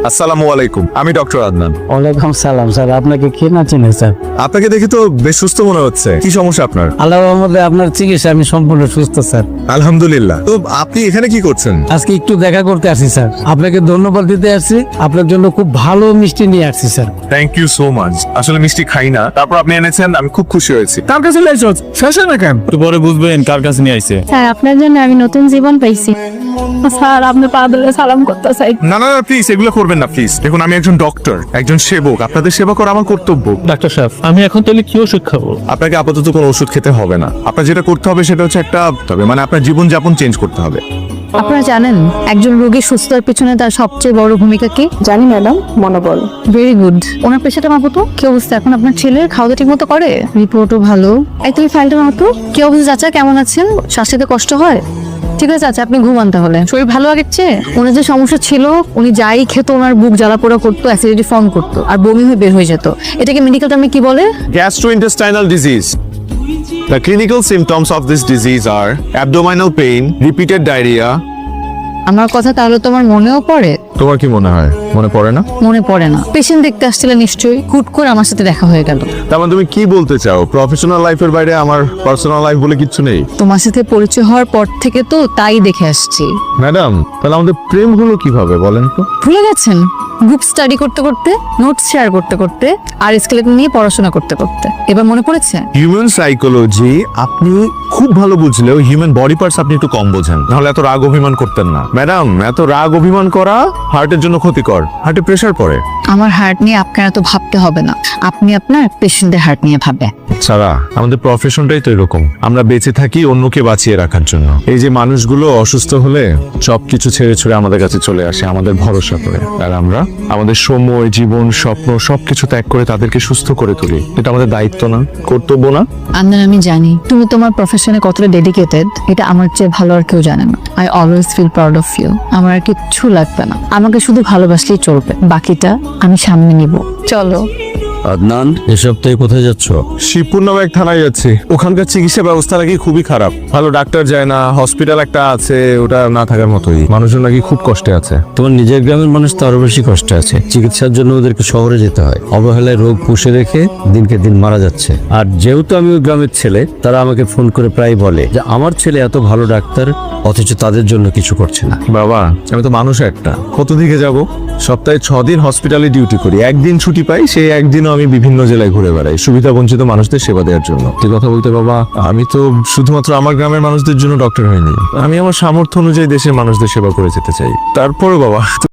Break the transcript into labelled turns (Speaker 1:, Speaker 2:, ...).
Speaker 1: আসসালামু আলাইকুম, আমি ডক্টর আদনান।
Speaker 2: ওয়ালাইকুম সালাম স্যার, আপনাকে কে না চিনে স্যার?
Speaker 1: আপনাকে দেখে তো বেশ সুস্থ মনে হচ্ছে। কি সমস্যা আপনার?
Speaker 2: আল্লাহর রহমতে আপনার চিকিৎসা আমি সম্পূর্ণ সুস্থ স্যার।
Speaker 1: আলহামদুলিল্লাহ। তো আপনি এখানে কি করছেন?
Speaker 2: আজকে একটু দেখা করতে আসছি স্যার, আপনাকে ধন্যবাদ দিতে আসছি। আপনার জন্য খুব ভালো মিষ্টি নিয়ে আসছি sir.
Speaker 1: Thank you so much. আসলে মিষ্টি খাই না, তারপর আপনি এনেছেন, আমি খুব খুশি হয়েছি।
Speaker 2: কার কাছে লাইছ শেষ না কেন?
Speaker 3: একটু পরে বুঝবেন কার কাছে নিয়ে আইছে।
Speaker 4: স্যার আপনার জন্য আমি নতুন জীবন পাইছি। স্যার আপনি পা ধরে সালাম করতে চাই।
Speaker 1: না না প্লিজ এগুলো করবেন না প্লিজ। দেখুন আমি একজন ডক্টর, একজন সেবক, আপনাদের সেবা করা আমার কর্তব্য।
Speaker 3: ডাক্তার সাহেব, আমি এখন তাহলে কি ওষুধ খাবো?
Speaker 1: আপনাকে আপাতত কোনো ওষুধ খেতে হবে না। আপনার যেটা করতে হবে সেটা হচ্ছে মানে আপনার জীবন যাপন চেঞ্জ করতে হবে।
Speaker 4: আপনারা জানেন একজন রোগী সুস্থতার পিছনে তার সবচেয়ে বড় ভূমিকা কি?
Speaker 5: জানি ম্যাডাম, মনোবল।
Speaker 4: Very good. ওনার পেশাটা মাপতো কি অবস্থা এখন? আপনার ছেলের খাওয়া দাওয়া ঠিক মতো করে? রিপোর্টও ভালো। এই তুমি ফাইলটা মাপতো কি অবস্থা? চাচা কেমন আছেন? শ্বাস নিতে কষ্ট হয়? ঠিক আছে চাচা, আপনি ঘুমান তাহলে। শরীর ভালো আগের চেয়ে? ওনার যে সমস্যা ছিল, উনি যাই খেত ওনার বুক জ্বালা পোড়া করতো, অ্যাসিডিটি ফর্ম করতো আর বমি হয়ে বের হয়ে যেত। এটাকে মেডিকেল টার্মে কি বলে?
Speaker 1: Gastrointestinal disease. The clinical symptoms of this disease are abdominal pain, repeated diarrhea.
Speaker 4: আমার কথা তাহলে তোমার মনেও পড়ে?
Speaker 1: তোমার কি মনে হয় মনে পড়ে না?
Speaker 4: মনে পড়ে না। পেশেন্ট দেখতে আসছিলে নিশ্চয়ই, হুট করে আমার সাথে দেখা হয়ে গেল।
Speaker 1: তার মানে তুমি কি বলতে চাও প্রফেশনাল লাইফের বাইরে আমার পার্সোনাল লাইফ বলে কিচ্ছু নেই?
Speaker 4: তোমার সাথে পরিচয় হওয়ার পর থেকে তো তাই দেখে আসছি।
Speaker 1: ম্যাডাম, তাহলে আমাদের প্রেম হলো কিভাবে বলেন তো?
Speaker 4: ভুলে গেছেন? গ্রুপ স্টাডি করতে করতে, নোটস শেয়ার করতে করতে আর স্কেলেটন নিয়ে পড়াশোনা করতে করতে। এবার মনে পড়েছে?
Speaker 1: হিউম্যান সাইকোলজি আপনি খুব ভালো বুঝলেও হিউম্যান বডি পার্টস আপনি একটু কম বোঝেন। নাহলে এত রাগ অভিমান করতেন না। ম্যাডাম, এত রাগ অভিমান করা হার্টের জন্য ক্ষতিকর। হার্টে প্রেসার পড়ে।
Speaker 4: আমার হার্ট নিয়ে আপনার এত ভাবতে হবে না, আপনি আপনার পেশেন্টের হার্ট নিয়ে ভাবে।
Speaker 1: সারা আমাদের প্রফেশনটাই তো এরকম, আমরা বেঁচে থাকি অন্যকে বাঁচিয়ে রাখার জন্য। এই যে মানুষগুলো অসুস্থ হলে সবকিছু ছেড়ে ছুড়ে আমাদের কাছে চলে আসে আমাদের ভরসা করে, আর আমরা আমাদের সময়, জীবন, স্বপ্ন সবকিছু ত্যাগ করে তাদেরকে সুস্থ করে তুলি। এটা আমাদের দায়িত্ব না, কর্তব্য না?
Speaker 4: আন্দার, আমি জানি তুমি তোমার প্রফেশনে কতটা ডেডিকেটেড, এটা আমার চেয়ে ভালো আর কেউ জানে না। I always feel proud of you. আমার আর কিচ্ছু লাগবে না, আমাকে শুধু ভালোবাসলেই চলবে, বাকিটা আমি সামনে নিব। চলো।
Speaker 2: আদনান, এ সপ্তাহে কোথায় যাচ্ছ?
Speaker 1: শিবপুর নামে এক থানায় যাচ্ছি। ওখানকার চিকিৎসা ব্যবস্থা নাকি খুবই খারাপ, ভালো ডাক্তার যায় না। হসপিটাল একটা আছে, ওটা না থাকার মতোই। মানুষজন নাকি খুব কষ্টে আছে।
Speaker 2: তোমার নিজের গ্রামের মানুষ তো আরো বেশি কষ্টে আছে। চিকিৎসার জন্য ওদেরকে শহরে যেতে হয়। অবহেলায় রোগ পুষে রেখে দিনকে দিন মারা যাচ্ছে। আর যেহেতু আমি ওই গ্রামের ছেলে, তারা আমাকে ফোন করে প্রায় বলে যে আমার ছেলে এত ভালো ডাক্তার, অথচ তাদের জন্য কিছু করছে না।
Speaker 1: বাবা, আমি তো মানুষ একটা, কত দিকে যাব? সপ্তাহে 6 দিন হসপিটালে ডিউটি করি, একদিন ছুটি পাই। সেই একদিনও আমি বিভিন্ন জেলায় ঘুরে বেড়াই সুবিধা বঞ্চিত মানুষদের সেবা দেওয়ার জন্য। তুই কথা বলতে বাবা, আমি তো শুধুমাত্র আমার গ্রামের মানুষদের জন্য ডক্টর হইনি, আমি আমার সামর্থ্য অনুযায়ী দেশের মানুষদের সেবা করে যেতে চাই। তারপরে বাবা